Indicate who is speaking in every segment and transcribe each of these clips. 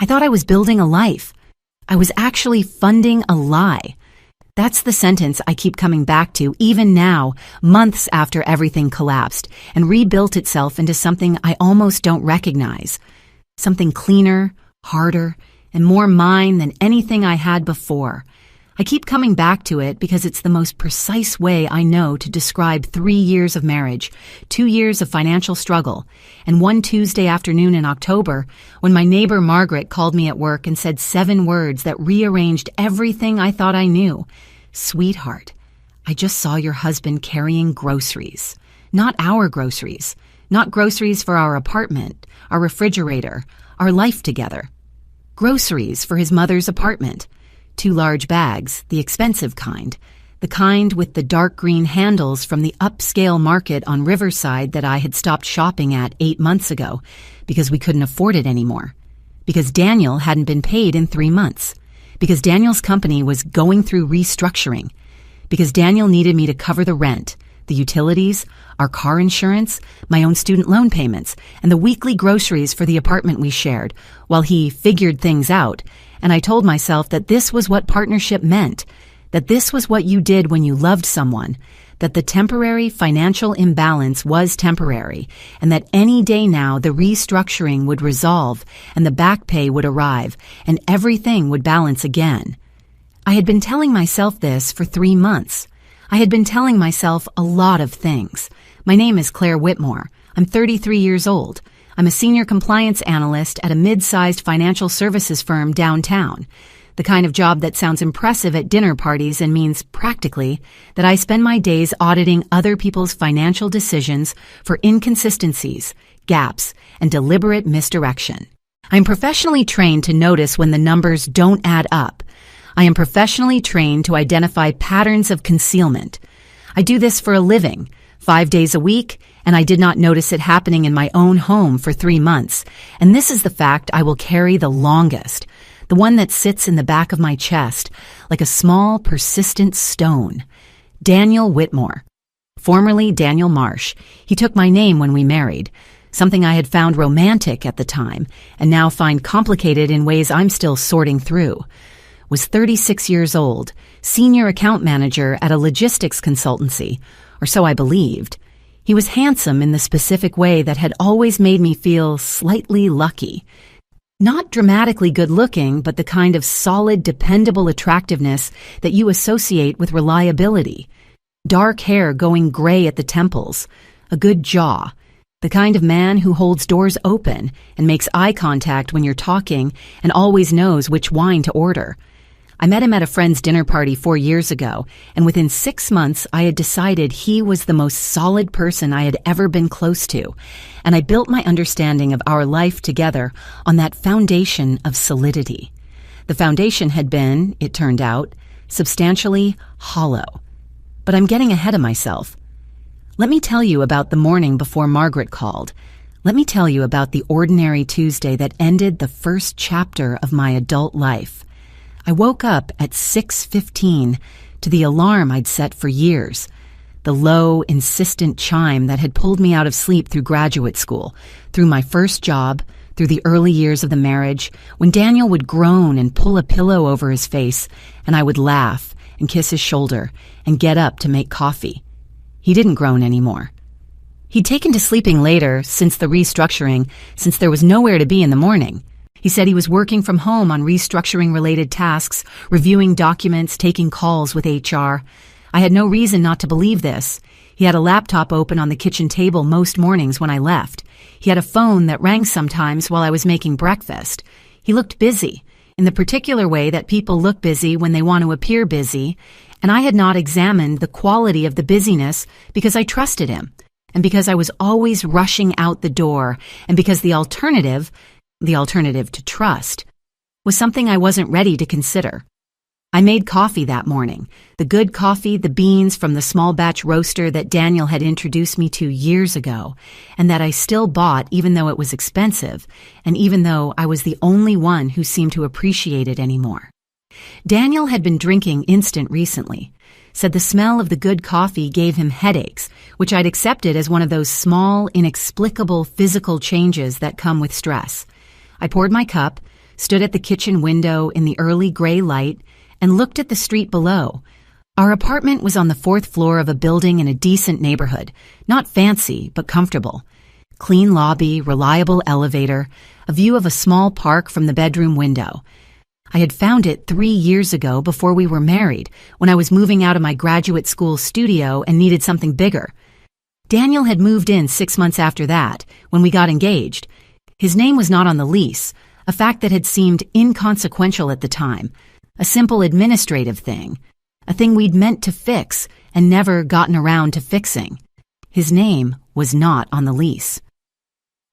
Speaker 1: I thought I was building a life. I was actually funding a lie. That's the sentence I keep coming back to even now, months after everything collapsed and rebuilt itself into something I almost don't recognize. Something cleaner, harder, and more mine than anything I had before. I keep coming back to it because it's the most precise way I know to describe 3 years of marriage, 2 years of financial struggle, and one Tuesday afternoon in October when my neighbor Margaret called me at work and said 7 words that rearranged everything I thought I knew. Sweetheart, I just saw your husband carrying groceries. Not our groceries. Not groceries for our apartment, our refrigerator, our life together. Groceries for his mother's apartment. 2 large bags, the expensive kind. The kind with the dark green handles from the upscale market on Riverside that I had stopped shopping at 8 months ago because we couldn't afford it anymore. Because Daniel hadn't been paid in 3 months. Because Daniel's company was going through restructuring. Because Daniel needed me to cover the rent, the utilities, our car insurance, my own student loan payments, and the weekly groceries for the apartment we shared, while he figured things out. And I told myself that this was what partnership meant, that this was what you did when you loved someone, that the temporary financial imbalance was temporary, and that any day now the restructuring would resolve and the back pay would arrive and everything would balance again. I had been telling myself this for 3 months. I had been telling myself a lot of things. My name is Claire Whitmore. I'm 33 years old. I'm a senior compliance analyst at a mid-sized financial services firm downtown, the kind of job that sounds impressive at dinner parties and means practically that I spend my days auditing other people's financial decisions for inconsistencies, gaps, and deliberate misdirection. I'm professionally trained to notice when the numbers don't add up. I am professionally trained to identify patterns of concealment. I do this for a living, 5 days a week, and I did not notice it happening in my own home for 3 months. And this is the fact I will carry the longest, the one that sits in the back of my chest like a small, persistent stone. Daniel Whitmore. Formerly Daniel Marsh. He took my name when we married, something I had found romantic at the time and now find complicated in ways I'm still sorting through. Was 36 years old, senior account manager at a logistics consultancy, or so I believed. He was handsome in the specific way that had always made me feel slightly lucky. Not dramatically good-looking, but the kind of solid, dependable attractiveness that you associate with reliability. Dark hair going gray at the temples, a good jaw, the kind of man who holds doors open and makes eye contact when you're talking and always knows which wine to order. I met him at a friend's dinner party 4 years ago, and within 6 months I had decided he was the most solid person I had ever been close to, and I built my understanding of our life together on that foundation of solidity. The foundation had been, it turned out, substantially hollow. But I'm getting ahead of myself. Let me tell you about the morning before Margaret called. Let me tell you about the ordinary Tuesday that ended the first chapter of my adult life. I woke up at 6:15 to the alarm I'd set for years, the low, insistent chime that had pulled me out of sleep through graduate school, through my first job, through the early years of the marriage, when Daniel would groan and pull a pillow over his face, and I would laugh and kiss his shoulder and get up to make coffee. He didn't groan anymore. He'd taken to sleeping later since the restructuring, since there was nowhere to be in the morning. He said he was working from home on restructuring-related tasks, reviewing documents, taking calls with HR. I had no reason not to believe this. He had a laptop open on the kitchen table most mornings when I left. He had a phone that rang sometimes while I was making breakfast. He looked busy, in the particular way that people look busy when they want to appear busy, and I had not examined the quality of the busyness because I trusted him, and because I was always rushing out the door, and because the alternative to trust, was something I wasn't ready to consider. I made coffee that morning, the good coffee, the beans from the small batch roaster that Daniel had introduced me to years ago, and that I still bought even though it was expensive, and even though I was the only one who seemed to appreciate it anymore. Daniel had been drinking instant recently, said the smell of the good coffee gave him headaches, which I'd accepted as one of those small, inexplicable physical changes that come with stress. I poured my cup, stood at the kitchen window in the early gray light, and looked at the street below. Our apartment was on the 4th floor of a building in a decent neighborhood, not fancy, but comfortable. Clean lobby, reliable elevator, a view of a small park from the bedroom window. I had found it 3 years ago before we were married, when I was moving out of my graduate school studio and needed something bigger. Daniel had moved in 6 months after that, when we got engaged. His name was not on the lease, a fact that had seemed inconsequential at the time, a simple administrative thing, a thing we'd meant to fix and never gotten around to fixing. His name was not on the lease.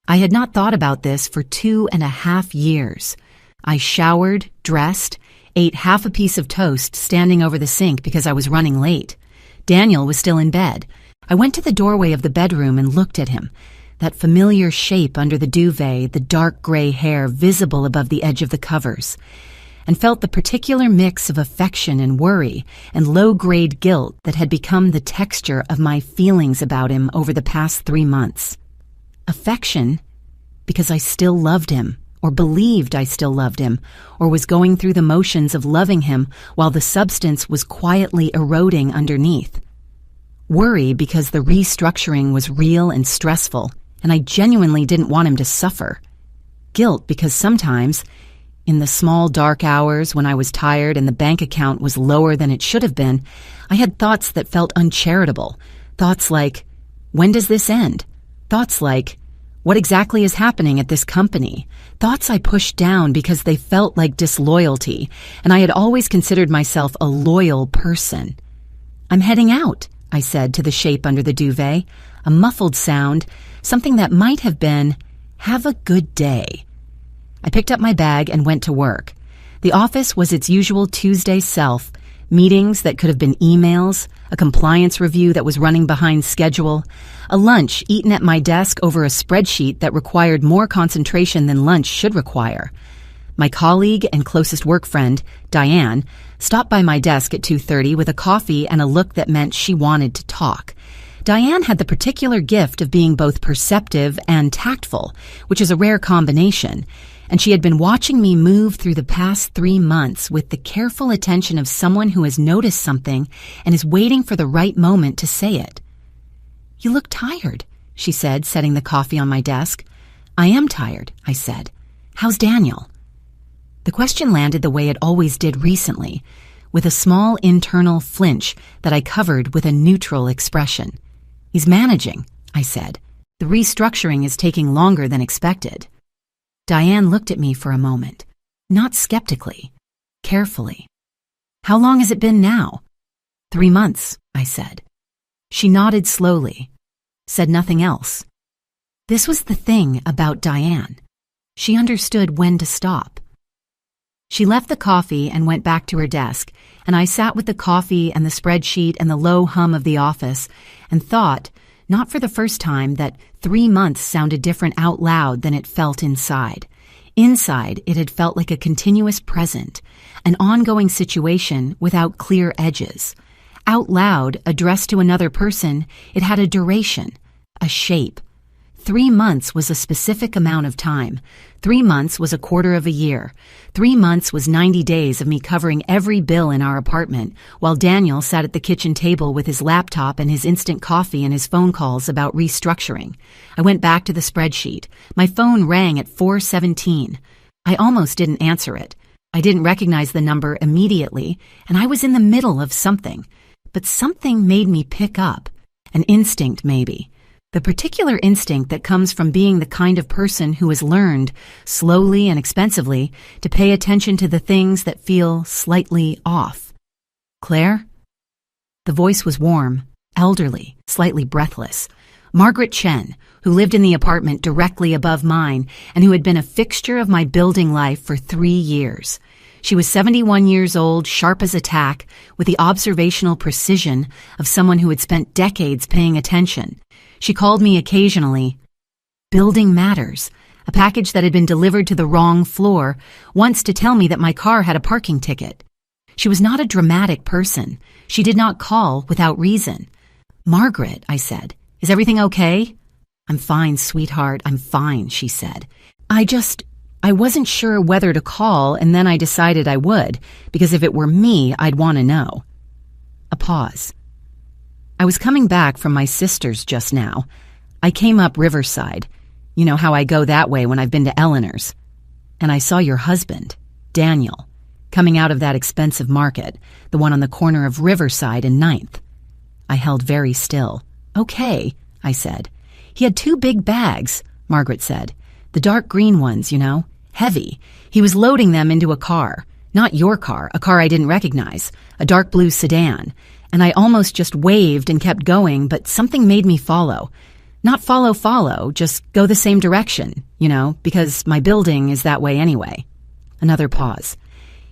Speaker 1: I had not thought about this for 2.5 years. I showered, dressed, ate half a piece of toast standing over the sink because I was running late. Daniel was still in bed. I went to the doorway of the bedroom and looked at him, that familiar shape under the duvet, the dark gray hair visible above the edge of the covers, and felt the particular mix of affection and worry and low-grade guilt that had become the texture of my feelings about him over the past 3 months. Affection, because I still loved him, or believed I still loved him, or was going through the motions of loving him while the substance was quietly eroding underneath. Worry because the restructuring was real and stressful, and I genuinely didn't want him to suffer. Guilt because sometimes, in the small dark hours when I was tired and the bank account was lower than it should have been, I had thoughts that felt uncharitable. Thoughts like, when does this end? Thoughts like, what exactly is happening at this company? Thoughts I pushed down because they felt like disloyalty, and I had always considered myself a loyal person. I'm heading out, I said to the shape under the duvet, a muffled sound, something that might have been, have a good day. I picked up my bag and went to work. The office was its usual Tuesday self, meetings that could have been emails, a compliance review that was running behind schedule, a lunch eaten at my desk over a spreadsheet that required more concentration than lunch should require. My colleague and closest work friend, Diane, stopped by my desk at 2:30 with a coffee and a look that meant she wanted to talk. Diane had the particular gift of being both perceptive and tactful, which is a rare combination, and she had been watching me move through the past 3 months with the careful attention of someone who has noticed something and is waiting for the right moment to say it. You look tired, she said, setting the coffee on my desk. I am tired, I said. How's Daniel? The question landed the way it always did recently, with a small internal flinch that I covered with a neutral expression. He's managing, I said. The restructuring is taking longer than expected. Diane looked at me for a moment, not skeptically, carefully. How long has it been now? 3 months, I said. She nodded slowly, said nothing else. This was the thing about Diane. She understood when to stop. She left the coffee and went back to her desk, and I sat with the coffee and the spreadsheet and the low hum of the office and thought, not for the first time, that 3 months sounded different out loud than it felt inside. Inside, it had felt like a continuous present, an ongoing situation without clear edges. Out loud, addressed to another person, it had a duration, a shape. 3 months was a specific amount of time. 3 months was a quarter of a year. 3 months was 90 days of me covering every bill in our apartment, while Daniel sat at the kitchen table with his laptop and his instant coffee and his phone calls about restructuring. I went back to the spreadsheet. My phone rang at 4:17. I almost didn't answer it. I didn't recognize the number immediately, and I was in the middle of something. But something made me pick up. An instinct, maybe. The particular instinct that comes from being the kind of person who has learned, slowly and expensively, to pay attention to the things that feel slightly off. Claire? The voice was warm, elderly, slightly breathless. Margaret Chen, who lived in the apartment directly above mine and who had been a fixture of my building life for 3 years. She was 71 years old, sharp as a tack, with the observational precision of someone who had spent decades paying attention. She called me occasionally Building Matters, a package that had been delivered to the wrong floor, once to tell me that my car had a parking ticket. She was not a dramatic person. She did not call without reason. Margaret, I said, is everything okay? I'm fine, sweetheart, I'm fine, she said. I wasn't sure whether to call, and then I decided I would, because if it were me, I'd want to know. A pause. I was coming back from my sister's just now. I came up Riverside. You know how I go that way when I've been to Eleanor's. And I saw your husband, Daniel, coming out of that expensive market, the one on the corner of Riverside and Ninth. I held very still. Okay, I said. He had 2 big bags, Margaret said. The dark green ones, you know, heavy. He was loading them into a car. Not your car, a car I didn't recognize, a dark blue sedan. And I almost just waved and kept going, but something made me follow. Not follow, just go the same direction, you know, because my building is that way anyway. Another pause.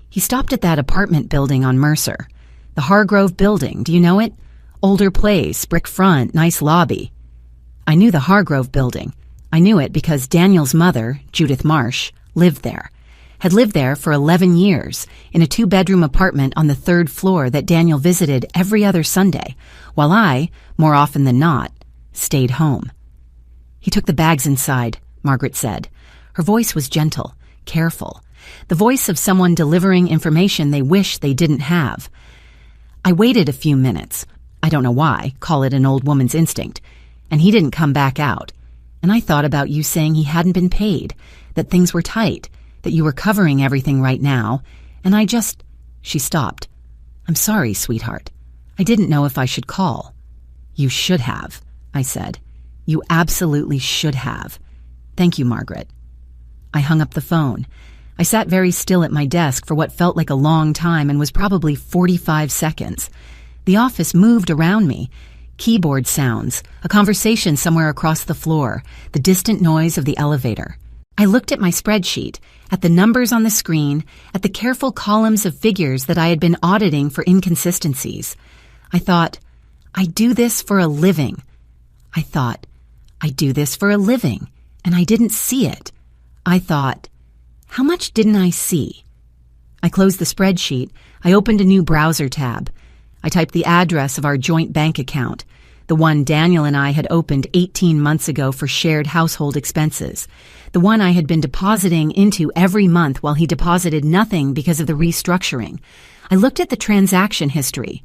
Speaker 1: He stopped at that apartment building on Mercer. The Hargrove building, do you know it? Older place, brick front, nice lobby. I knew the Hargrove building. I knew it because Daniel's mother, Judith Marsh, lived there. Had lived there for 11 years in a 2-bedroom apartment on the 3rd floor that Daniel visited every other Sunday, while I, more often than not, stayed home. He took the bags inside, Margaret said. Her voice was gentle, careful, the voice of someone delivering information they wish they didn't have. I waited a few minutes. I don't know why, call it an old woman's instinct, and he didn't come back out. And I thought about you saying he hadn't been paid, that things were tight, that you were covering everything right now, and I just... She stopped. I'm sorry, sweetheart. I didn't know if I should call. You should have, I said. You absolutely should have. Thank you, Margaret. I hung up the phone. I sat very still at my desk for what felt like a long time and was probably 45 seconds. The office moved around me. Keyboard sounds, a conversation somewhere across the floor, the distant noise of the elevator. I looked at my spreadsheet, at the numbers on the screen, at the careful columns of figures that I had been auditing for inconsistencies. I thought, I do this for a living. I thought, I do this for a living, and I didn't see it. I thought, how much didn't I see? I closed the spreadsheet. I opened a new browser tab. I typed the address of our joint bank account, the one Daniel and I had opened 18 months ago for shared household expenses, the one I had been depositing into every month while he deposited nothing because of the restructuring. I looked at the transaction history.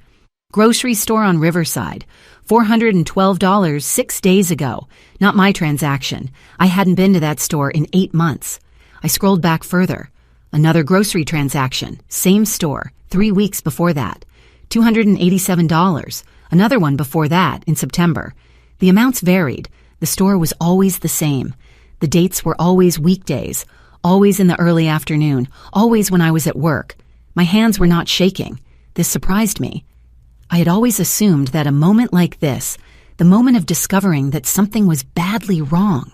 Speaker 1: Grocery store on Riverside, $412 6 days ago. Not my transaction. I hadn't been to that store in 8 months. I scrolled back further. Another grocery transaction, same store, 3 weeks before that. $287. Another one before that, in September. The amounts varied. The store was always the same. The dates were always weekdays, always in the early afternoon, always when I was at work. My hands were not shaking. This surprised me. I had always assumed that a moment like this, the moment of discovering that something was badly wrong,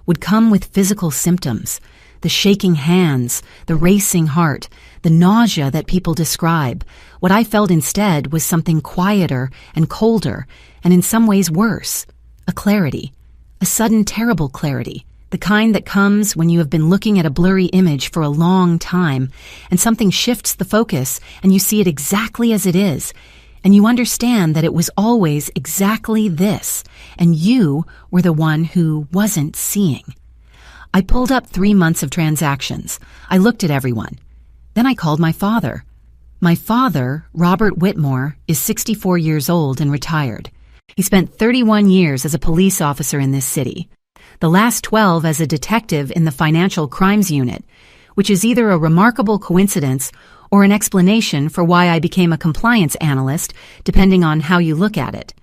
Speaker 1: would come with physical symptoms, the shaking hands, the racing heart, the nausea that people describe. What I felt instead was something quieter and colder, and in some ways worse, a clarity, a sudden terrible clarity, the kind that comes when you have been looking at a blurry image for a long time, and something shifts the focus, and you see it exactly as it is, and you understand that it was always exactly this, and you were the one who wasn't seeing. I pulled up 3 months of transactions. I looked at everyone. Then I called my father. My father, Robert Whitmore, is 64 years old and retired. He spent 31 years as a police officer in this city, the last 12 as a detective in the Financial Crimes Unit, which is either a remarkable coincidence or an explanation for why I became a compliance analyst, depending on how you look at it.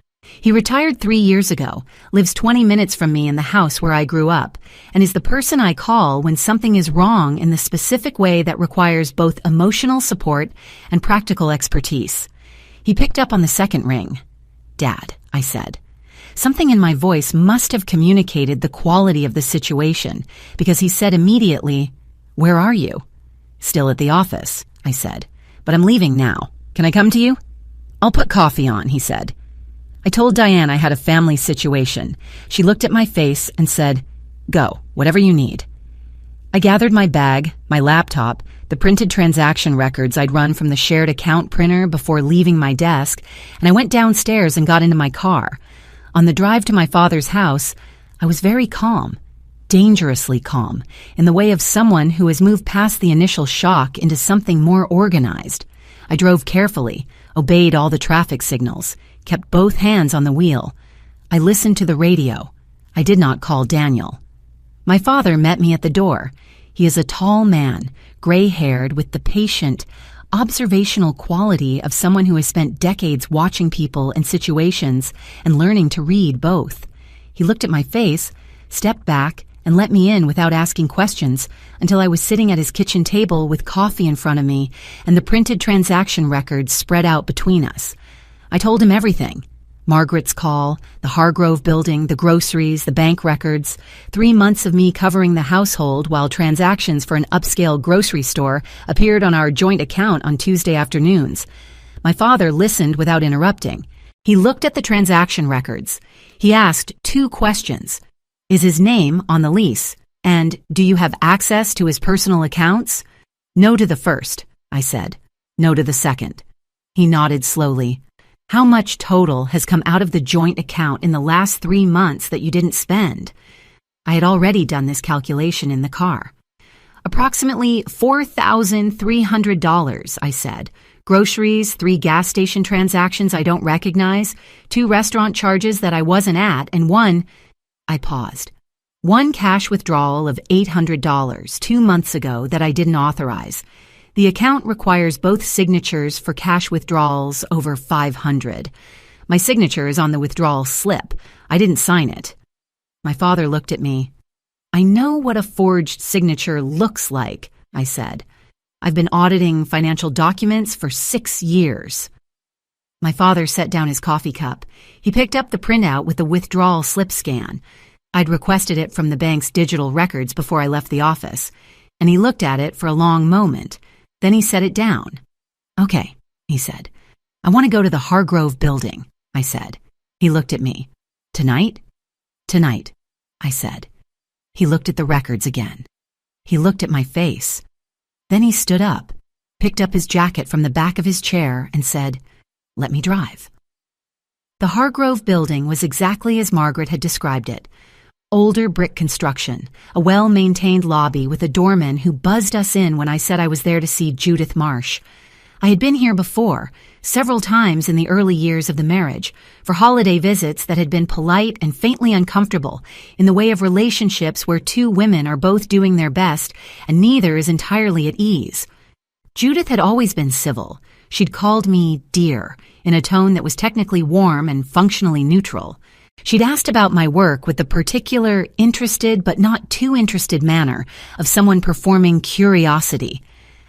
Speaker 1: He retired 3 years ago, lives 20 minutes from me in the house where I grew up, and is the person I call when something is wrong in the specific way that requires both emotional support and practical expertise. He picked up on the second ring. Dad, I said. Something in my voice must have communicated the quality of the situation, because he said immediately, "Where are you?" "Still at the office," I said. "But I'm leaving now. Can I come to you?" "I'll put coffee on," he said. I told Diane I had a family situation. She looked at my face and said, "Go, whatever you need." I gathered my bag, my laptop, the printed transaction records I'd run from the shared account printer before leaving my desk, and I went downstairs and got into my car. On the drive to my father's house, I was very calm, dangerously calm, in the way of someone who has moved past the initial shock into something more organized. I drove carefully, obeyed all the traffic signals, kept both hands on the wheel. I listened to the radio. I did not call Daniel. My father met me at the door. He is a tall man, gray-haired, with the patient, observational quality of someone who has spent decades watching people and situations and learning to read both. He looked at my face, stepped back, and let me in without asking questions until I was sitting at his kitchen table with coffee in front of me and the printed transaction records spread out between us. I told him everything. Margaret's call, the Hargrove building, the groceries, the bank records, 3 months of me covering the household while transactions for an upscale grocery store appeared on our joint account on Tuesday afternoons. My father listened without interrupting. He looked at the transaction records. He asked 2 questions. Is his name on the lease? And do you have access to his personal accounts? No to the first, I said. No to the second. He nodded slowly. How much total has come out of the joint account in the last 3 months that you didn't spend? I had already done this calculation in the car. Approximately $4,300, I said. Groceries, 3 gas station transactions I don't recognize, 2 restaurant charges that I wasn't at, and 1... I paused. 1 cash withdrawal of $800 2 months ago that I didn't authorize. The account requires both signatures for cash withdrawals over $500. My signature is on the withdrawal slip. I didn't sign it. My father looked at me. I know what a forged signature looks like, I said. I've been auditing financial documents for 6 years. My father set down his coffee cup. He picked up the printout with the withdrawal slip scan. I'd requested it from the bank's digital records before I left the office, and he looked at it for a long moment. Then he set it down. Okay, he said. I want to go to the Hargrove building, I said. He looked at me. Tonight? Tonight, I said. He looked at the records again. He looked at my face. Then he stood up, picked up his jacket from the back of his chair, and said, "Let me drive." The Hargrove building was exactly as Margaret had described it. Older brick construction, a well-maintained lobby with a doorman who buzzed us in when I said I was there to see Judith Marsh. I had been here before, several times in the early years of the marriage, for holiday visits that had been polite and faintly uncomfortable, in the way of relationships where 2 women are both doing their best and neither is entirely at ease. Judith had always been civil. She'd called me dear, in a tone that was technically warm and functionally neutral. She'd asked about my work with the particular interested but not too interested manner of someone performing curiosity.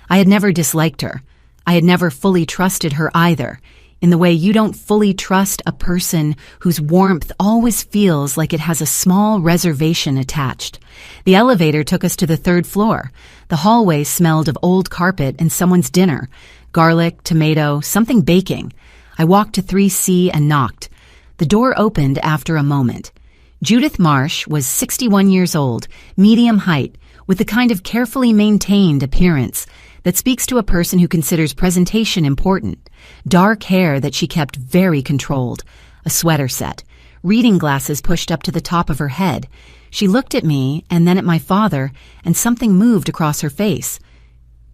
Speaker 1: I had never disliked her. I had never fully trusted her either, in the way you don't fully trust a person whose warmth always feels like it has a small reservation attached. The elevator took us to the 3rd floor. The hallway smelled of old carpet and someone's dinner, garlic, tomato, something baking. I walked to 3C and knocked. The door opened after a moment. Judith Marsh was 61 years old, medium height, with the kind of carefully maintained appearance that speaks to a person who considers presentation important. Dark hair that she kept very controlled, a sweater set, reading glasses pushed up to the top of her head. She looked at me and then at my father, and something moved across her face.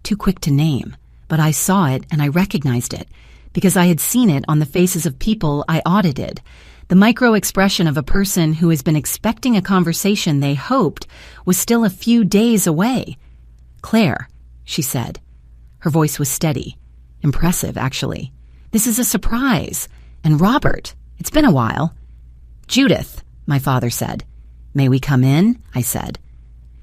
Speaker 1: Too quick to name, but I saw it and I recognized it, because I had seen it on the faces of people I audited. The micro-expression of a person who has been expecting a conversation they hoped was still a few days away. "Claire," she said. Her voice was steady. Impressive, actually. "This is a surprise. And Robert, it's been a while." "Judith," my father said. "May we come in?" I said.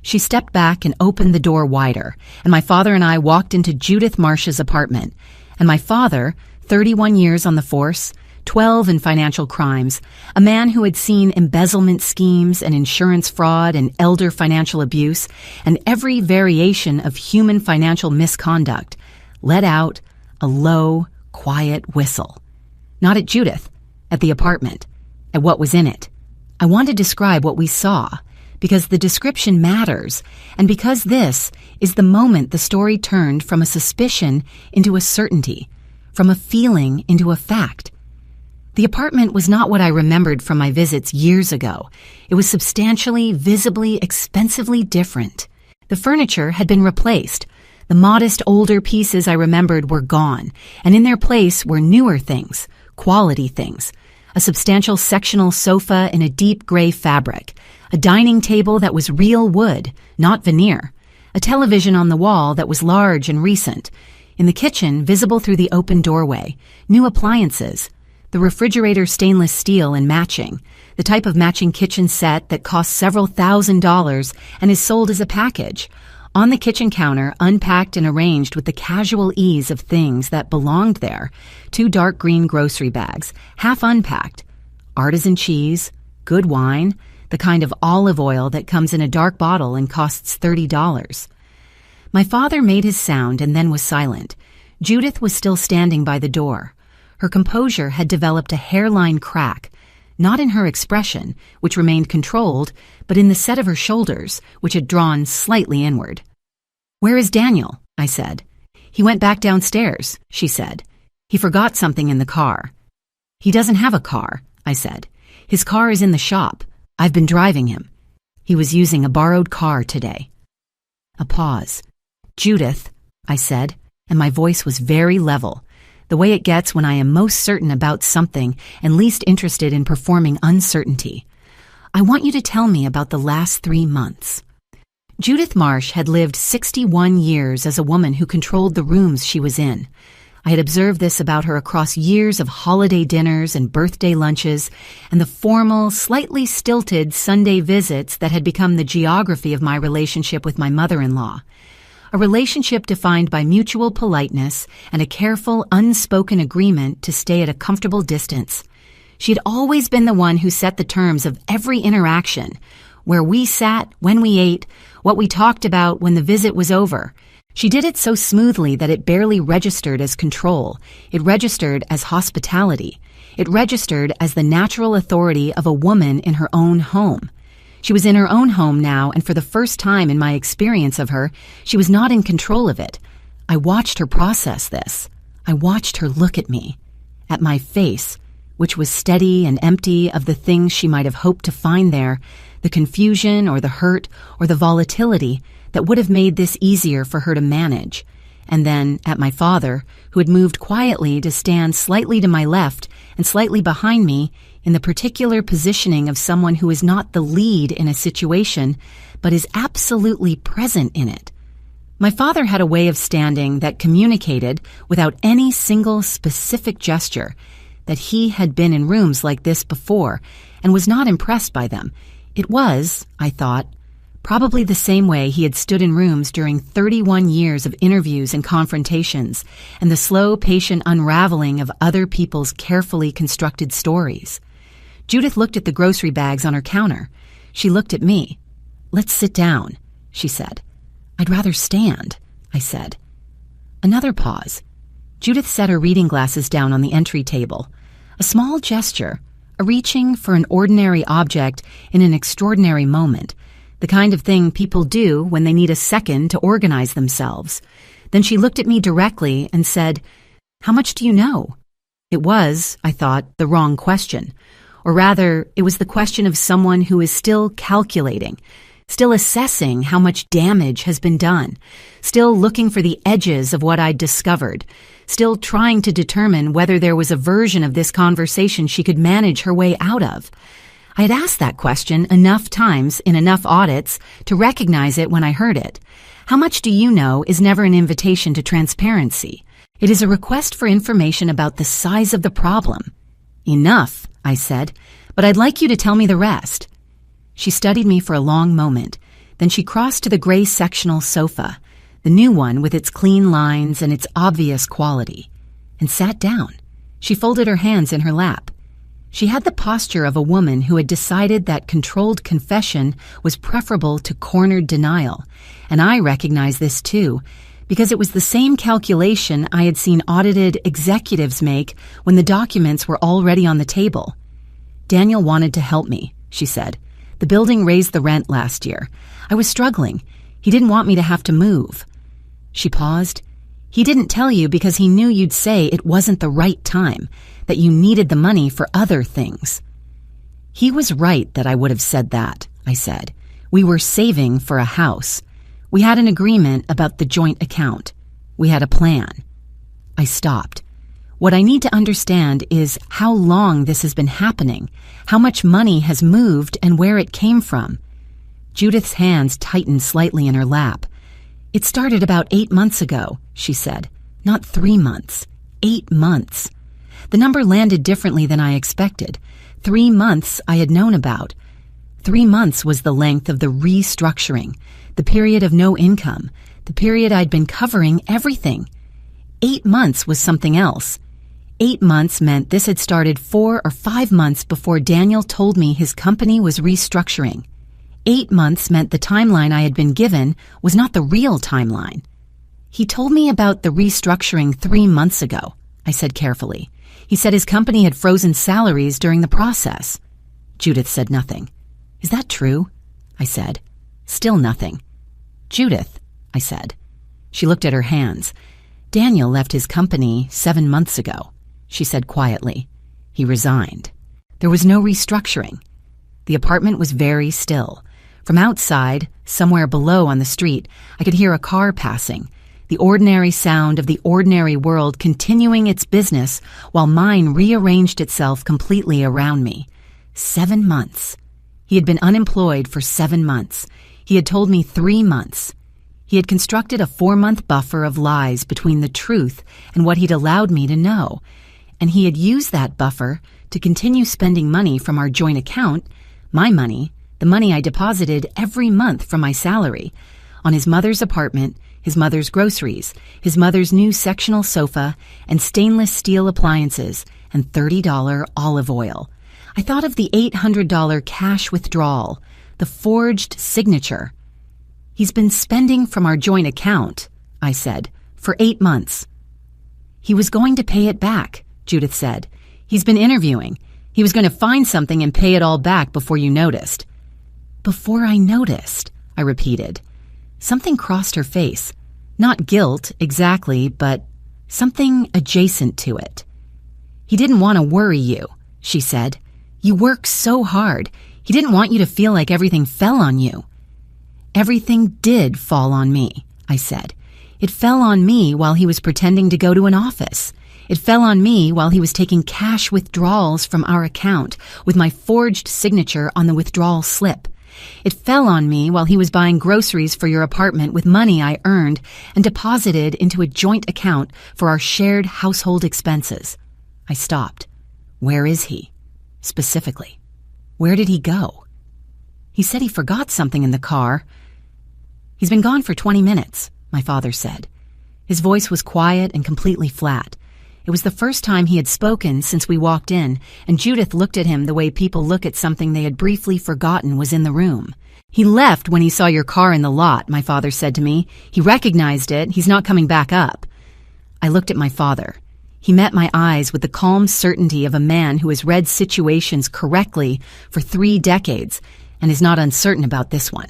Speaker 1: She stepped back and opened the door wider, and my father and I walked into Judith Marsh's apartment. And my father, 31 years on the force, 12 in financial crimes, a man who had seen embezzlement schemes and insurance fraud and elder financial abuse and every variation of human financial misconduct, let out a low, quiet whistle. Not at Judith, at the apartment, at what was in it. I want to describe what we saw, because the description matters, and because this is the moment the story turned from a suspicion into a certainty, from a feeling into a fact. The apartment was not what I remembered from my visits years ago. It was substantially, visibly, expensively different. The furniture had been replaced. The modest older pieces I remembered were gone, and in their place were newer things, quality things. A substantial sectional sofa in a deep gray fabric, a dining table that was real wood, not veneer, a television on the wall that was large and recent. In the kitchen, visible through the open doorway, new appliances, the refrigerator stainless steel and matching, the type of matching kitchen set that costs several $1,000s and is sold as a package. On the kitchen counter, unpacked and arranged with the casual ease of things that belonged there, 2 dark green grocery bags, half unpacked, artisan cheese, good wine, the kind of olive oil that comes in a dark bottle and costs $30. My father made his sound and then was silent. Judith was still standing by the door. Her composure had developed a hairline crack, not in her expression, which remained controlled, but in the set of her shoulders, which had drawn slightly inward. "Where is Daniel?" I said. "He went back downstairs," she said. "He forgot something in the car." "He doesn't have a car," I said. "His car is in the shop. I've been driving him. He was using a borrowed car today." A pause. "Judith," I said, and my voice was very level, the way it gets when I am most certain about something and least interested in performing uncertainty. "I want you to tell me about the last 3 months." Judith Marsh had lived 61 years as a woman who controlled the rooms she was in. I had observed this about her across years of holiday dinners and birthday lunches and the formal, slightly stilted Sunday visits that had become the geography of my relationship with my mother-in-law. A relationship defined by mutual politeness and a careful, unspoken agreement to stay at a comfortable distance. She had always been the one who set the terms of every interaction, where we sat, when we ate, what we talked about when the visit was over. She did it so smoothly that it barely registered as control. It registered as hospitality. It registered as the natural authority of a woman in her own home. She was in her own home now, and for the first time in my experience of her, she was not in control of it. I watched her process this. I watched her look at me, at my face, which was steady and empty of the things she might have hoped to find there, the confusion or the hurt or the volatility that would have made this easier for her to manage. And then at my father, who had moved quietly to stand slightly to my left and slightly behind me in the particular positioning of someone who is not the lead in a situation, but is absolutely present in it. My father had a way of standing that communicated, without any single specific gesture, that he had been in rooms like this before and was not impressed by them. It was, I thought, probably the same way he had stood in rooms during 31 years of interviews and confrontations and the slow, patient unraveling of other people's carefully constructed stories. Judith looked at the grocery bags on her counter. She looked at me. "Let's sit down," she said. "I'd rather stand," I said. Another pause. Judith set her reading glasses down on the entry table. A small gesture, a reaching for an ordinary object in an extraordinary moment, the kind of thing people do when they need a second to organize themselves. Then she looked at me directly and said, "How much do you know?" It was, I thought, the wrong question. Or rather, it was the question of someone who is still calculating, still assessing how much damage has been done, still looking for the edges of what I'd discovered, still trying to determine whether there was a version of this conversation she could manage her way out of. I had asked that question enough times in enough audits to recognize it when I heard it. How much do you know is never an invitation to transparency. It is a request for information about the size of the problem. "Enough," I said, "but I'd like you to tell me the rest." She studied me for a long moment. Then she crossed to the gray sectional sofa, the new one with its clean lines and its obvious quality, and sat down. She folded her hands in her lap. She had the posture of a woman who had decided that controlled confession was preferable to cornered denial, and I recognized this too, because it was the same calculation I had seen audited executives make when the documents were already on the table. "Daniel wanted to help me," she said. "The building raised the rent last year. I was struggling. He didn't want me to have to move." She paused. He didn't tell you because he knew you'd say it wasn't the right time, that you needed the money for other things. He was right that I would have said that, I said. We were saving for a house. We had an agreement about the joint account. We had a plan. I stopped. What I need to understand is how long this has been happening, how much money has moved, and where it came from. Judith's hands tightened slightly in her lap. It started about 8 months ago, she said. Not 3 months. 8 months. The number landed differently than I expected. 3 months I had known about. 3 months was the length of the restructuring, the period of no income, the period I'd been covering everything. 8 months was something else. 8 months meant this had started 4 or 5 months before Daniel told me his company was restructuring. 8 months meant the timeline I had been given was not the real timeline. He told me about the restructuring 3 months ago, I said carefully. He said his company had frozen salaries during the process. Judith said nothing. Is that true? I said. Still nothing. Judith, I said. She looked at her hands. Daniel left his company 7 months ago, she said quietly. He resigned. There was no restructuring. The apartment was very still. From outside, somewhere below on the street, I could hear a car passing, the ordinary sound of the ordinary world continuing its business while mine rearranged itself completely around me. 7 months. He had been unemployed for 7 months. He had told me 3 months. He had constructed a 4-month buffer of lies between the truth and what he'd allowed me to know, and he had used that buffer to continue spending money from our joint account, my money, the money I deposited every month from my salary, on his mother's apartment, his mother's groceries, his mother's new sectional sofa, and stainless steel appliances, and $30 olive oil. I thought of the $800 cash withdrawal, the forged signature. He's been spending from our joint account, I said, for 8 months. He was going to pay it back, Judith said. He's been interviewing. He was going to find something and pay it all back before you noticed. Before I noticed, I repeated. Something crossed her face. Not guilt, exactly, but something adjacent to it. He didn't want to worry you, she said. You work so hard. He didn't want you to feel like everything fell on you. Everything did fall on me, I said. It fell on me while he was pretending to go to an office. It fell on me while he was taking cash withdrawals from our account with my forged signature on the withdrawal slip. It fell on me while he was buying groceries for your apartment with money I earned and deposited into a joint account for our shared household expenses. I stopped. Where is he? Specifically. Where did he go? He said he forgot something in the car. He's been gone for 20 minutes, my father said. His voice was quiet and completely flat. It was the first time he had spoken since we walked in, and Judith looked at him the way people look at something they had briefly forgotten was in the room. He left when he saw your car in the lot, my father said to me. He recognized it. He's not coming back up. I looked at my father. He met my eyes with the calm certainty of a man who has read situations correctly for 3 decades and is not uncertain about this one.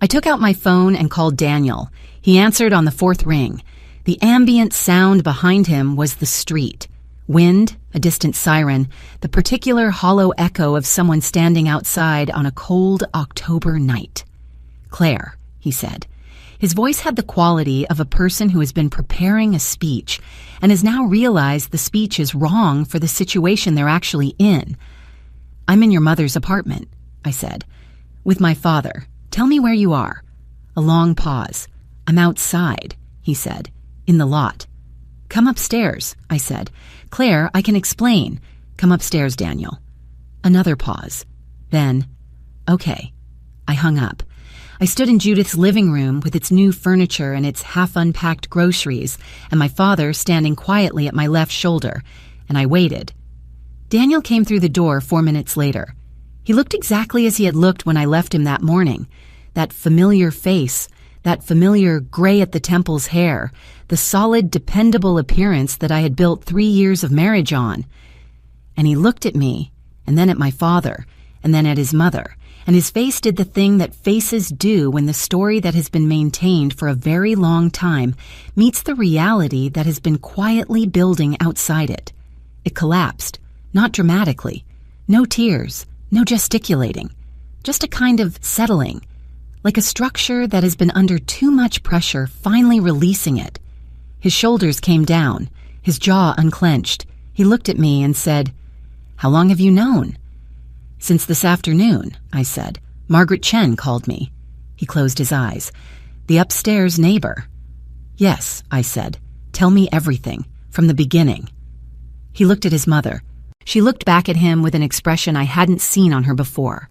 Speaker 1: I took out my phone and called Daniel. He answered on the 4th ring. The ambient sound behind him was the street. Wind, a distant siren, the particular hollow echo of someone standing outside on a cold October night. Claire, he said. His voice had the quality of a person who has been preparing a speech and has now realized the speech is wrong for the situation they're actually in. I'm in your mother's apartment, I said. With my father. Tell me where you are. A long pause. I'm outside, he said. In the lot. Come upstairs, I said. Claire, I can explain. Come upstairs, Daniel. Another pause. Then, okay. I hung up. I stood in Judith's living room with its new furniture and its half-unpacked groceries, and my father standing quietly at my left shoulder, and I waited. Daniel came through the door 4 minutes later. He looked exactly as he had looked when I left him that morning. That familiar face, that familiar gray-at-the-temples hair, the solid, dependable appearance that I had built 3 years of marriage on. And he looked at me, and then at my father, and then at his mother, and his face did the thing that faces do when the story that has been maintained for a very long time meets the reality that has been quietly building outside it. It collapsed, not dramatically, no tears, no gesticulating, just a kind of settling, like a structure that has been under too much pressure finally releasing it. His shoulders came down, his jaw unclenched. He looked at me and said, "How long have you known?" "Since this afternoon," I said. "Margaret Chen called me." He closed his eyes. "The upstairs neighbor." "Yes," I said. "Tell me everything, from the beginning." He looked at his mother. She looked back at him with an expression I hadn't seen on her before.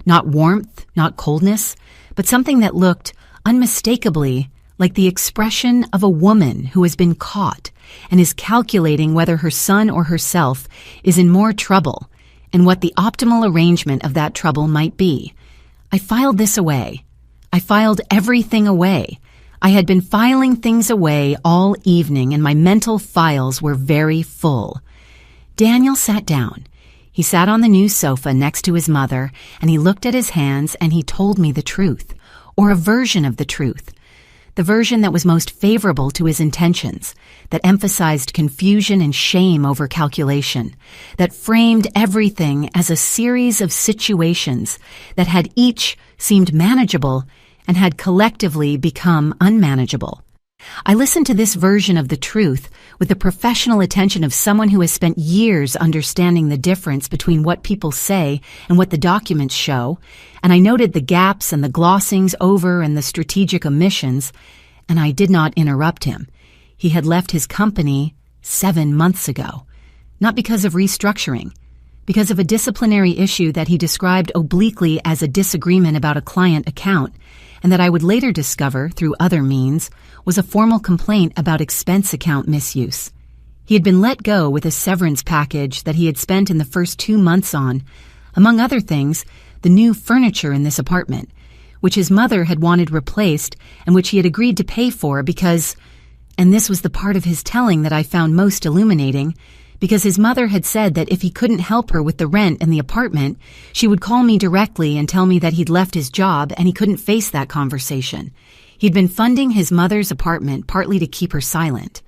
Speaker 1: Not warmth, not coldness, but something that looked unmistakably like the expression of a woman who has been caught and is calculating whether her son or herself is in more trouble and what the optimal arrangement of that trouble might be. I filed this away. I filed everything away. I had been filing things away all evening, and my mental files were very full. Daniel sat down. He sat on the new sofa next to his mother, and he looked at his hands and he told me the truth, or a version of the truth. The version that was most favorable to his intentions, that emphasized confusion and shame over calculation, that framed everything as a series of situations that had each seemed manageable and had collectively become unmanageable. I listened to this version of the truth with the professional attention of someone who has spent years understanding the difference between what people say and what the documents show, and I noted the gaps and the glossings over and the strategic omissions, and I did not interrupt him. He had left his company 7 months ago, not because of restructuring, because of a disciplinary issue that he described obliquely as a disagreement about a client account, and that I would later discover, through other means, was a formal complaint about expense account misuse. He had been let go with a severance package that he had spent in the first 2 months on, among other things, the new furniture in this apartment, which his mother had wanted replaced and which he had agreed to pay for because, and this was the part of his telling that I found most illuminating, because his mother had said that if he couldn't help her with the rent in the apartment, she would call me directly and tell me that he'd left his job and he couldn't face that conversation. He'd been funding his mother's apartment partly to keep her silent.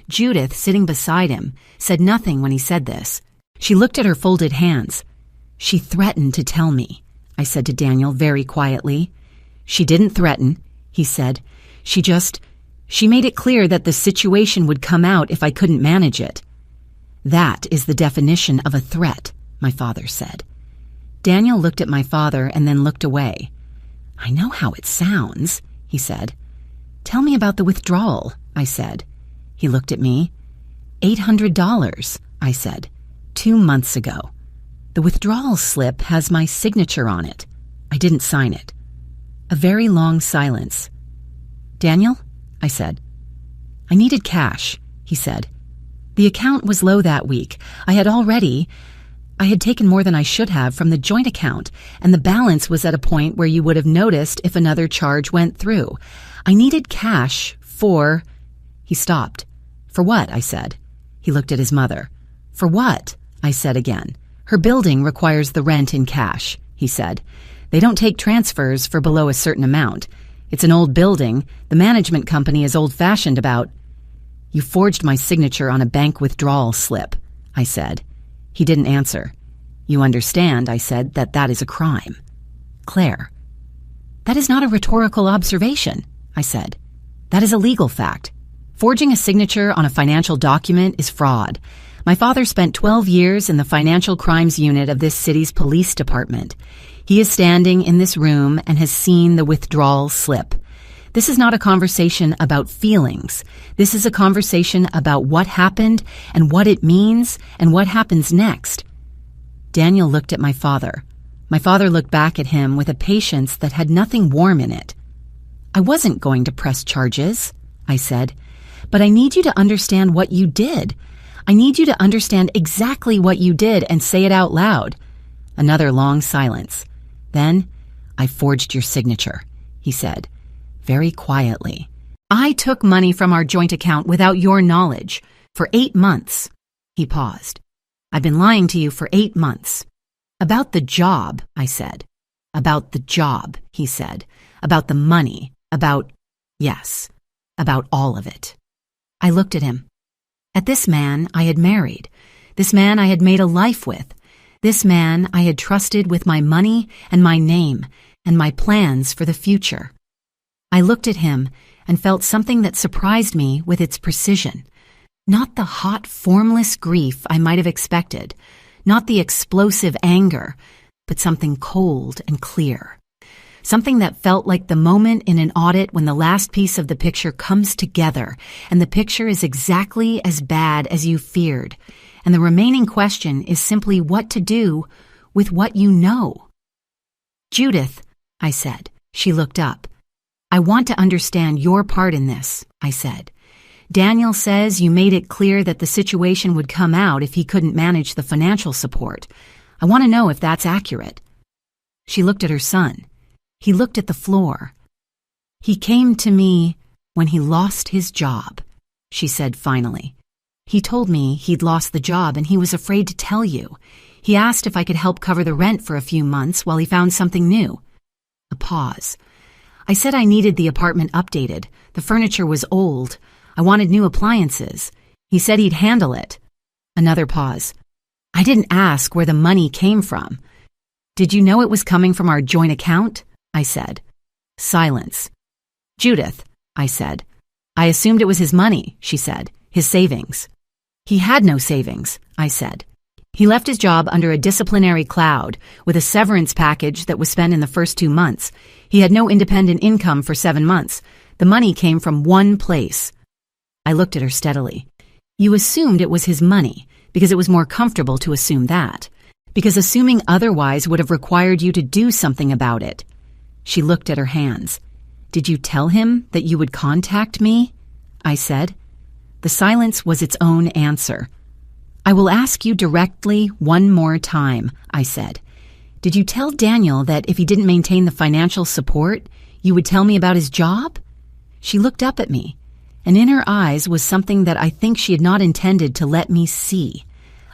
Speaker 1: Judith, sitting beside him, said nothing when he said this. She looked at her folded hands. "She threatened to tell me," I said to Daniel very quietly. "She didn't threaten," he said. She made it clear that the situation would come out if I couldn't manage it." "That is the definition of a threat," my father said. Daniel looked at my father and then looked away. "I know how it sounds," he said. "Tell me about the withdrawal," I said. He looked at me. $800, I said. 2 months ago. The withdrawal slip has my signature on it. I didn't sign it. A very long silence. "Daniel?" I said. "I needed cash," he said. "The account was low that week. I had taken more than I should have from the joint account, and the balance was at a point where you would have noticed if another charge went through. I needed cash for—" He stopped. "For what?" I said. He looked at his mother. "For what?" I said again. "Her building requires the rent in cash," he said. "They don't take transfers for below a certain amount. It's an old building. The management company is old-fashioned about—" "You forged my signature on a bank withdrawal slip," I said. He didn't answer. "You understand," I said, "that is a crime." "Claire." "That is not a rhetorical observation," I said. "That is a legal fact. Forging a signature on a financial document is fraud. My father spent 12 years in the financial crimes unit of this city's police department. He is standing in this room and has seen the withdrawal slip. This is not a conversation about feelings. This is a conversation about what happened and what it means and what happens next." Daniel looked at my father. My father looked back at him with a patience that had nothing warm in it. "I wasn't going to press charges," I said, "but I need you to understand what you did. I need you to understand exactly what you did and say it out loud." Another long silence. Then, "I forged your signature," he said, very quietly. "I took money from our joint account without your knowledge for 8 months. He paused. "I've been lying to you for 8 months. "About the job," I said. About the job, he said. About the money. Yes, about all of it. I looked at him. At this man I had married. This man I had made a life with. This man I had trusted with my money and my name and my plans for the future. I looked at him and felt something that surprised me with its precision. Not the hot, formless grief I might have expected, not the explosive anger, but something cold and clear. Something that felt like the moment in an audit when the last piece of the picture comes together and the picture is exactly as bad as you feared, and the remaining question is simply what to do with what you know. "Judith," I said. She looked up. "I want to understand your part in this," I said. "Daniel says you made it clear that the situation would come out if he couldn't manage the financial support. I want to know if that's accurate." She looked at her son. He looked at the floor. "He came to me when he lost his job," she said finally. "He told me he'd lost the job and he was afraid to tell you. He asked if I could help cover the rent for a few months while he found something new." A pause. "I said I needed the apartment updated. The furniture was old. I wanted new appliances. He said he'd handle it." Another pause. "I didn't ask where the money came from." "Did you know it was coming from our joint account?" I said. Silence. "Judith," I said. "I assumed it was his money," she said. "His savings." "He had no savings," I said. "He left his job under a disciplinary cloud with a severance package that was spent in the first 2 months. He had no independent income for 7 months. The money came from one place." I looked at her steadily. "You assumed it was his money because it was more comfortable to assume that, because assuming otherwise would have required you to do something about it." She looked at her hands. "Did you tell him that you would contact me?" I said. The silence was its own answer. "I will ask you directly one more time," I said. "Did you tell Daniel that if he didn't maintain the financial support, you would tell me about his job?" She looked up at me, and in her eyes was something that I think she had not intended to let me see.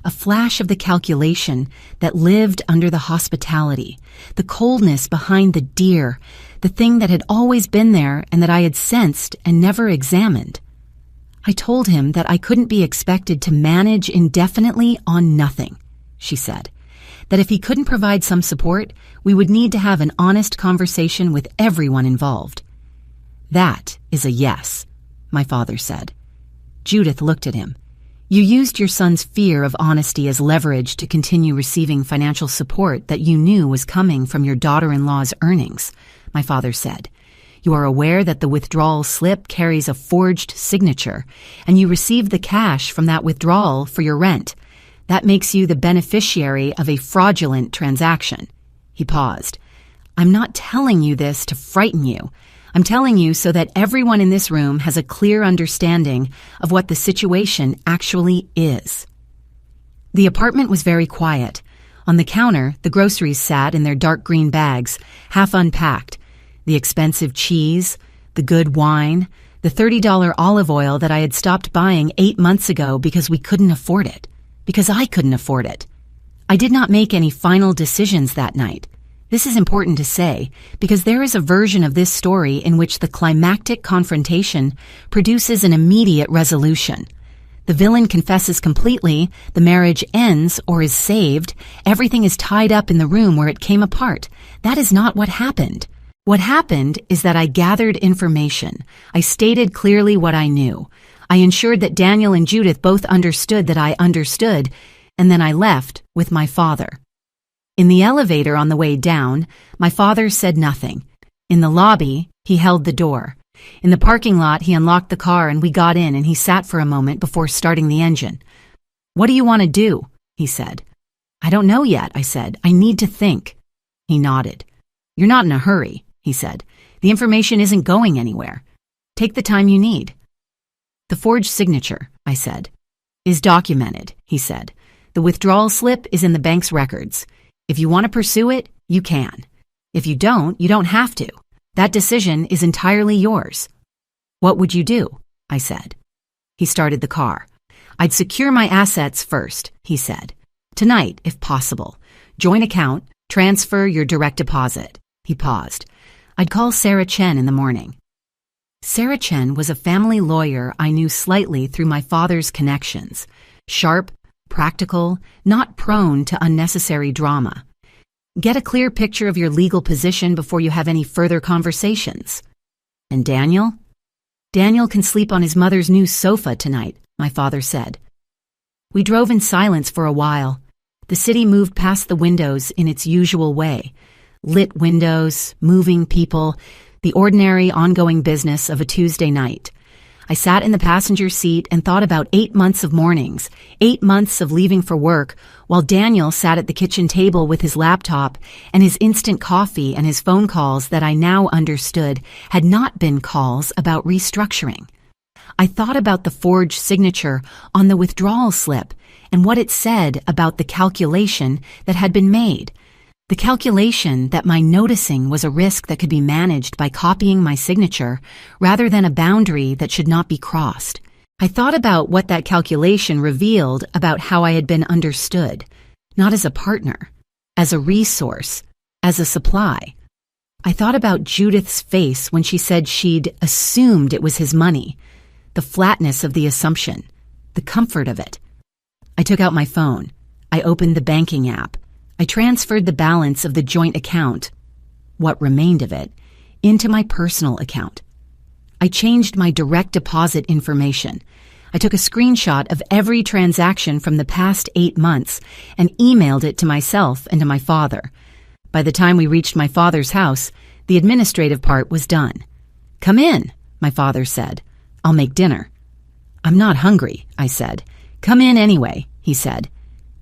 Speaker 1: A flash of the calculation that lived under the hospitality, the coldness behind the deer, the thing that had always been there and that I had sensed and never examined. "I told him that I couldn't be expected to manage indefinitely on nothing," she said. "That if he couldn't provide some support, we would need to have an honest conversation with everyone involved." "That is a yes," my father said. Judith looked at him. "You used your son's fear of honesty as leverage to continue receiving financial support that you knew was coming from your daughter-in-law's earnings," my father said. "You are aware that the withdrawal slip carries a forged signature, and you received the cash from that withdrawal for your rent. That makes you the beneficiary of a fraudulent transaction." He paused. "I'm not telling you this to frighten you. I'm telling you so that everyone in this room has a clear understanding of what the situation actually is." The apartment was very quiet. On the counter, the groceries sat in their dark green bags, half unpacked. The expensive cheese, the good wine, the $30 olive oil that I had stopped buying 8 months ago because we couldn't afford it, because I couldn't afford it. I did not make any final decisions that night. This is important to say, because there is a version of this story in which the climactic confrontation produces an immediate resolution. The villain confesses completely, the marriage ends or is saved, everything is tied up in the room where it came apart. That is not what happened. What happened is that I gathered information. I stated clearly what I knew. I ensured that Daniel and Judith both understood that I understood, and then I left with my father. In the elevator on the way down, my father said nothing. In the lobby, he held the door. In the parking lot, he unlocked the car and we got in and he sat for a moment before starting the engine. "What do you want to do?" he said. "I don't know yet," I said. "I need to think." He nodded. "You're not in a hurry," he said. "The information isn't going anywhere. Take the time you need." "The forged signature," I said, "is documented," he said. "The withdrawal slip is in the bank's records. If you want to pursue it, you can. If you don't have to. That decision is entirely yours." "What would you do?" I said. He started the car. "I'd secure my assets first," he said. "Tonight, if possible. Joint account, Transfer your direct deposit. He paused. I'd call Sarah Chen in the morning. Sarah Chen was a family lawyer I knew slightly through my father's connections. Sharp, practical, not prone to unnecessary drama. Get a clear picture of your legal position before you have any further conversations. And Daniel? Daniel can sleep on his mother's new sofa tonight, my father said. We drove in silence for a while. The city moved past the windows in its usual way. Lit windows, moving people, the ordinary ongoing business of a Tuesday night. I sat in the passenger seat and thought about 8 months of mornings, 8 months of leaving for work, while Daniel sat at the kitchen table with his laptop and his instant coffee and his phone calls that I now understood had not been calls about restructuring. I thought about the forged signature on the withdrawal slip and what it said about the calculation that had been made. The calculation that my noticing was a risk that could be managed by copying my signature rather than a boundary that should not be crossed. I thought about what that calculation revealed about how I had been understood, not as a partner, as a resource, as a supply. I thought about Judith's face when she said she'd assumed it was his money, the flatness of the assumption, the comfort of it. I took out my phone. I opened the banking app. I transferred the balance of the joint account, what remained of it, into my personal account. I changed my direct deposit information. I took a screenshot of every transaction from the past 8 months and emailed it to myself and to my father. By the time we reached my father's house, the administrative part was done. "Come in," my father said. "I'll make dinner." "I'm not hungry," I said. "Come in anyway," he said.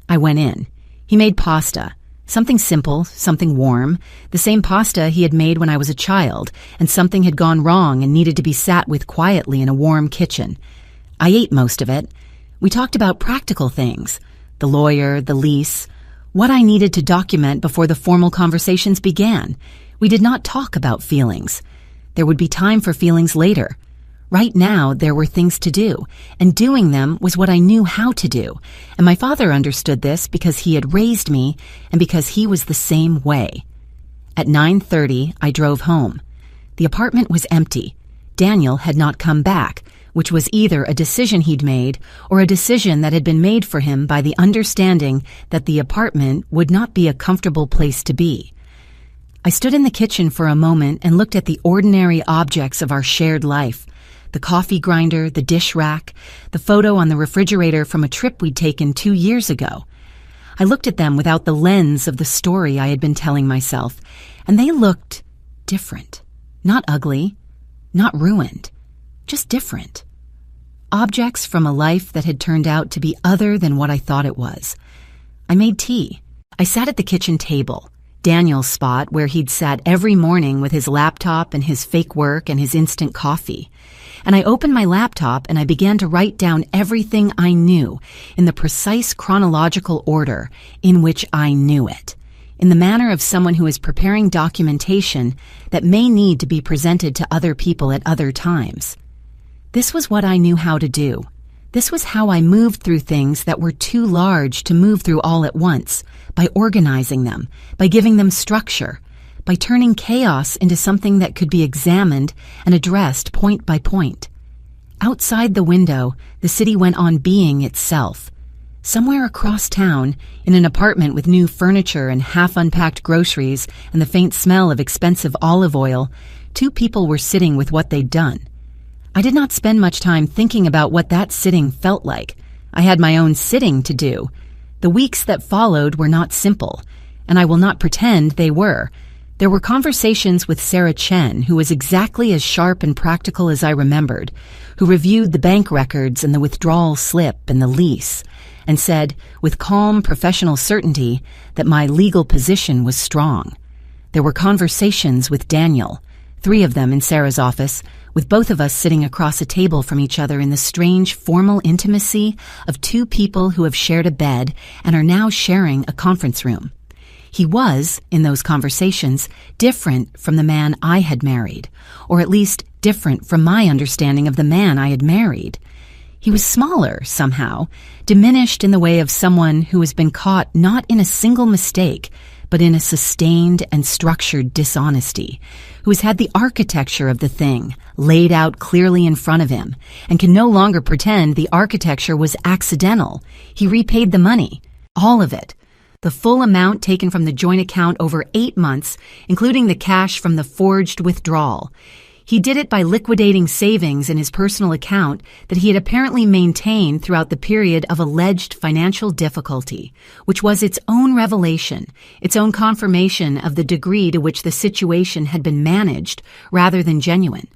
Speaker 1: I went in. He made pasta, something simple, something warm, the same pasta he had made when I was a child, and something had gone wrong and needed to be sat with quietly in a warm kitchen. I ate most of it. We talked about practical things, the lawyer, the lease, what I needed to document before the formal conversations began. We did not talk about feelings. There would be time for feelings later. Right now, there were things to do, and doing them was what I knew how to do, and my father understood this because he had raised me and because he was the same way. At 9:30, I drove home. The apartment was empty. Daniel had not come back, which was either a decision he'd made or a decision that had been made for him by the understanding that the apartment would not be a comfortable place to be. I stood in the kitchen for a moment and looked at the ordinary objects of our shared life. The coffee grinder, the dish rack, the photo on the refrigerator from a trip we'd taken 2 years ago. I looked at them without the lens of the story I had been telling myself, and they looked different. Not ugly, not ruined, just different. Objects from a life that had turned out to be other than what I thought it was. I made tea. I sat at the kitchen table, Daniel's spot where he'd sat every morning with his laptop and his fake work and his instant coffee. And I opened my laptop and I began to write down everything I knew in the precise chronological order in which I knew it, in the manner of someone who is preparing documentation that may need to be presented to other people at other times. This was what I knew how to do. This was how I moved through things that were too large to move through all at once, by organizing them, by giving them structure, by turning chaos into something that could be examined and addressed point by point. Outside the window, the city went on being itself. Somewhere across town, in an apartment with new furniture and half-unpacked groceries and the faint smell of expensive olive oil, 2 people were sitting with what they'd done. I did not spend much time thinking about what that sitting felt like. I had my own sitting to do. The weeks that followed were not simple, and I will not pretend they were. There were conversations with Sarah Chen, who was exactly as sharp and practical as I remembered, who reviewed the bank records and the withdrawal slip and the lease, and said, with calm professional certainty, that my legal position was strong. There were conversations with Daniel, 3 of them in Sarah's office, with both of us sitting across a table from each other in the strange formal intimacy of 2 people who have shared a bed and are now sharing a conference room. He was, in those conversations, different from the man I had married, or at least different from my understanding of the man I had married. He was smaller, somehow, diminished in the way of someone who has been caught not in a single mistake, but in a sustained and structured dishonesty, who has had the architecture of the thing laid out clearly in front of him and can no longer pretend the architecture was accidental. He repaid the money, all of it, the full amount taken from the joint account over 8 months, including the cash from the forged withdrawal. He did it by liquidating savings in his personal account that he had apparently maintained throughout the period of alleged financial difficulty, which was its own revelation, its own confirmation of the degree to which the situation had been managed rather than genuine.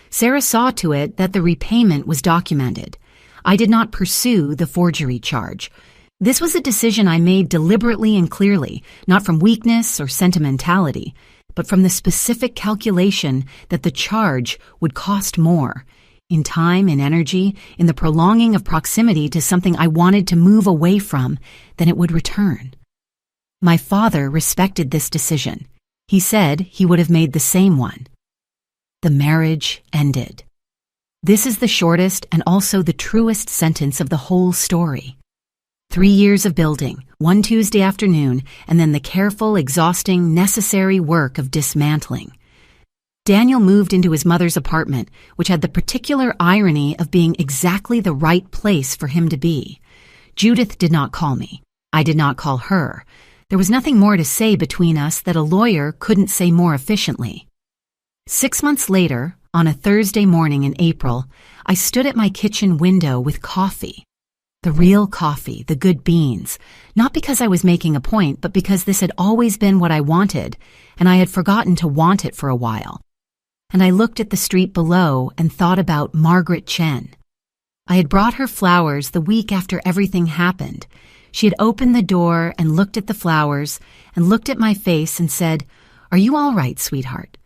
Speaker 1: Sarah saw to it that the repayment was documented. I did not pursue the forgery charge. This was a decision I made deliberately and clearly, not from weakness or sentimentality, but from the specific calculation that the charge would cost more, in time, in energy, in the prolonging of proximity to something I wanted to move away from, than it would return. My father respected this decision. He said he would have made the same one. The marriage ended. This is the shortest and also the truest sentence of the whole story. 3 years of building, one Tuesday afternoon, and then the careful, exhausting, necessary work of dismantling. Daniel moved into his mother's apartment, which had the particular irony of being exactly the right place for him to be. Judith did not call me. I did not call her. There was nothing more to say between us that a lawyer couldn't say more efficiently. 6 months later, on a Thursday morning in April, I stood at my kitchen window with coffee. The real coffee, the good beans, not because I was making a point, but because this had always been what I wanted, and I had forgotten to want it for a while. And I looked at the street below and thought about Margaret Chen. I had brought her flowers the week after everything happened. She had opened the door and looked at the flowers and looked at my face and said, "Are you all right, sweetheart?"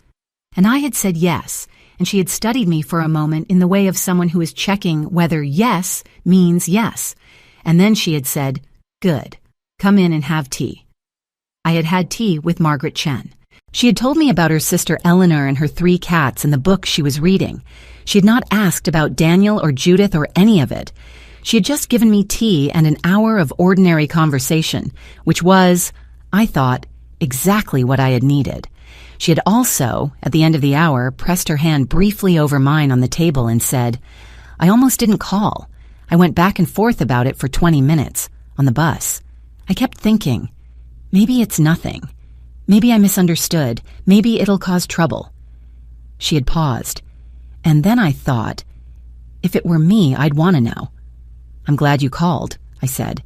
Speaker 1: And I had said yes, and she had studied me for a moment in the way of someone who is checking whether yes means yes. And then she had said, "Good. Come in and have tea." I had had tea with Margaret Chen. She had told me about her sister Eleanor and her 3 cats and the book she was reading. She had not asked about Daniel or Judith or any of it. She had just given me tea and an hour of ordinary conversation, which was, I thought, exactly what I had needed. She had also, at the end of the hour, pressed her hand briefly over mine on the table and said, "I almost didn't call. I went back and forth about it for 20 minutes, on the bus. I kept thinking, maybe it's nothing. Maybe I misunderstood. Maybe it'll cause trouble." She had paused. And then I thought, if it were me, I'd want to know. "I'm glad you called," I said.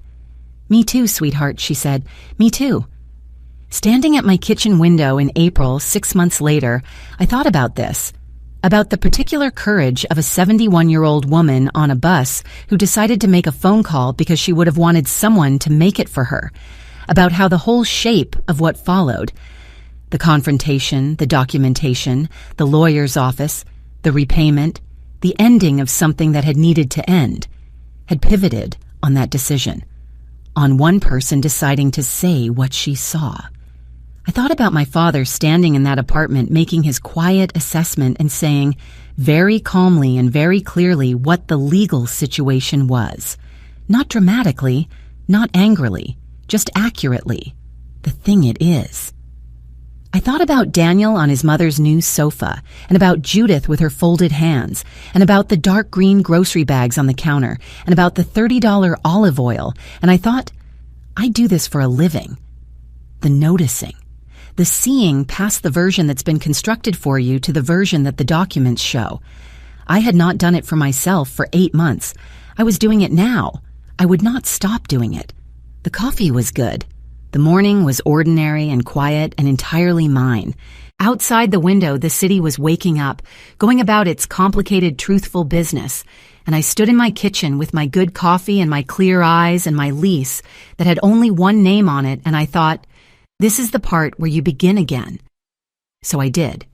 Speaker 1: "Me too, sweetheart," she said. "Me too." Standing at my kitchen window in April, 6 months later, I thought about this, about the particular courage of a 71-year-old woman on a bus who decided to make a phone call because she would have wanted someone to make it for her, about how the whole shape of what followed, the confrontation, the documentation, the lawyer's office, the repayment, the ending of something that had needed to end, had pivoted on that decision, on one person deciding to say what she saw. I thought about my father standing in that apartment making his quiet assessment and saying very calmly and very clearly what the legal situation was. Not dramatically, not angrily, just accurately. The thing it is. I thought about Daniel on his mother's new sofa, and about Judith with her folded hands, and about the dark green grocery bags on the counter, and about the $30 olive oil, and I thought, I do this for a living. The noticing. The seeing past the version that's been constructed for you to the version that the documents show. I had not done it for myself for 8 months. I was doing it now. I would not stop doing it. The coffee was good. The morning was ordinary and quiet and entirely mine. Outside the window, the city was waking up, going about its complicated, truthful business, and I stood in my kitchen with my good coffee and my clear eyes and my lease that had only one name on it, and I thought, this is the part where you begin again. So I did.